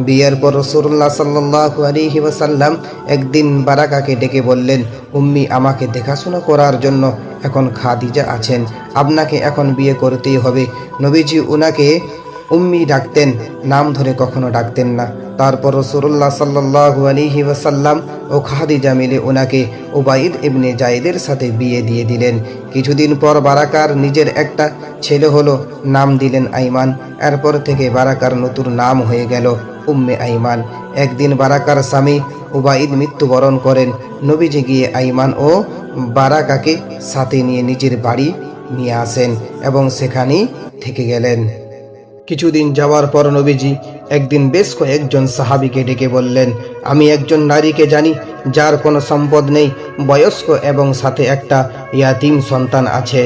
বিয়ের পর রাসূলুল্লাহ সাল্লাল্লাহু আলাইহি ওয়াসাল্লাম একদিন বারাকাকে ডেকে বললেন, উম্মি আমাকে দেখাশোনা করার জন্য এখন খাদিজা আছেন, আপনাকে এখন বিয়ে করতেই হবে। নবীজি উনাকে উম্মি ডাকতেন, নাম ধরে কখনো ডাকতেন না। তারপর রাসূলুল্লাহ সাল্লাল্লাহু আলাইহি ওয়াসাল্লাম ও খাদিজা মিলে ওনাকে উবাইদ ইবনে জায়েদের সাথে বিয়ে দিয়ে দিলেন। কিছুদিন পর বারাকার নিজের একটা ছেলে হলো, নাম দিলেন আইমান। এরপর থেকে বারাকার নতুন নাম হয়ে গেল উম্মে আইমান। একদিন বারাকার স্বামী উবাইদ মৃত্যুবরণ করেন। নবীজি গিয়ে আইমান ও বারাকাকে সাথে নিয়ে নিজের বাড়ি নিয়ে আসেন এবং সেখানেই থেকে গেলেন। কিছুদিন যাওয়ার পর নবীজি একদিন বেশ কয়েকজন সাহাবীকে ডেকে বললেন, আমি একজন নারীকে জানি যার কোনো সম্পদ নেই, বয়স্ক এবং সাথে একটা ইয়াতীম সন্তান আছে,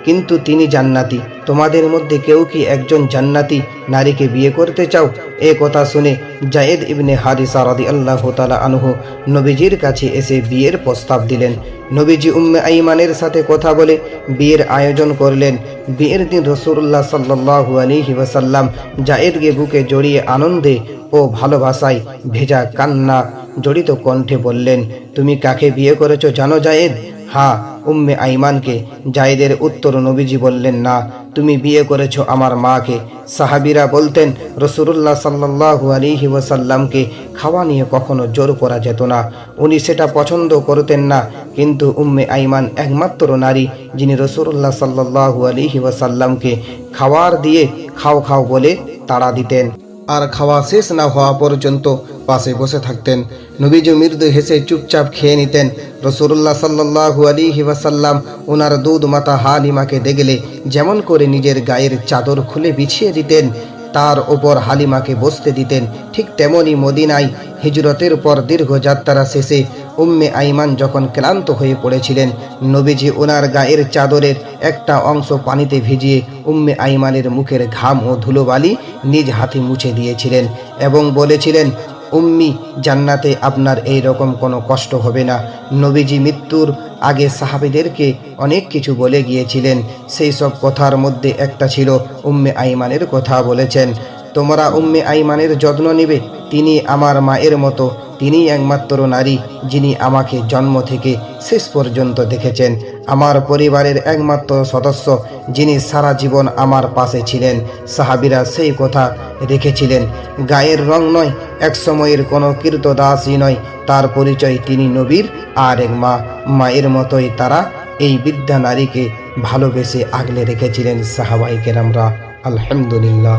কিন্তু তিনি জান্নাতি। তোমাদের মধ্যে কেউ কি একজন জান্নাতি নারীকে বিয়ে করতে চাও? এ কথা শুনে জায়েদ ইবনে হারিসা রাদিয়াল্লাহু তাআলা আনহু নবীজির কাছে এসে বিয়ের প্রস্তাব দিলেন। নবীজি উম্মে আইমানের সাথে কথা বলে বিয়ের আয়োজন করলেন। বিয়ের দিন রাসূলুল্লাহ সাল্লাল্লাহু আলাইহি ওয়াসাল্লাম জায়েদকে বুকে জড়িয়ে আনন্দে ও ভালোবাসায় ভেজা কান্না জড়িত কণ্ঠে বললেন, তুমি কাকে বিয়ে করেছো জানো জায়েদ? হ্যাঁ, উম্মে আইমানকে। জায়েদের উত্তর নবীজি বললেন, না, তুমি বিয়ে করেছো আমার মাকে। সাহাবীরা বলতেন, রাসূলুল্লাহ সাল্লাল্লাহু আলাইহি ওয়াসাল্লামকে খাওয়া নিয়ে কখনো জোর করা যেত না, উনি সেটা পছন্দ করতেন না। কিন্তু উম্মে আইমান একমাত্র নারী যিনি রাসূলুল্লাহ সাল্লাল্লাহু আলাইহি ওয়াসাল্লামকে খাওয়ার দিয়ে খাও খাও বলে তাড়া দিতেন, আর খাওয়া শেষ না হওয়া পর্যন্ত পাশে বসে থাকতেন। নবীজি মৃদু হেসে চুপচাপ খেয়ে নিতেন। রাসূলুল্লাহ সাল্লাল্লাহু আলাইহি ওয়াসাল্লাম ওনার দুধ মাতা হালিমাকে দেখলে যেমন করে নিজের গায়ের চাদর খুলে বিছিয়ে দিতেন, তার ওপর হালিমাকে বসতে দিতেন, ঠিক তেমনি মদিনায় হিজরতের পর দীর্ঘ যাত্রা শেষে উম্মে আইমান যখন ক্লান্ত হয়ে পড়েছিলেন, নবীজি ওনার গায়ের চাদরের একটা অংশ পানিতে ভিজিয়ে উম্মে আইমানের মুখের ঘাম ও ধুলোবালি নিজ হাতে মুছে দিয়েছিলেন এবং বলেছিলেন, উম্মি, জান্নাতে আপনার এই রকম কোনো কষ্ট হবে না। নবীজি মৃত্যুর আগে সাহাবীদেরকে অনেক কিছু বলে গিয়েছিলেন। সেই সব কথার মধ্যে একটা ছিল উম্মে আইমানের কথা বলেছেন, তোমরা উম্মে আইমানের যত্ন নেবে, তিনি আমার মায়ের মতো, তিনি একমাত্র নারী যিনি আমাকে জন্ম থেকে শেষ পর্যন্ত দেখেছেন, আমার পরিবারের একমাত্র সদস্য যিনি সারা জীবন আমার পাশে ছিলেন। সাহাবীরা সেই কথা রেখেছিলেন। গায়ের রং নয়, এক সময়ের কোনো কীর্তদাসী নয়, তার পরিচয় তিনি নবীর আর এক মা। মায়ের মতোই তারা এই বৃদ্ধা নারীকে ভালোবেসে আগলে রেখেছিলেন সাহাবায়ে কেরামরা। আলহামদুলিল্লাহ।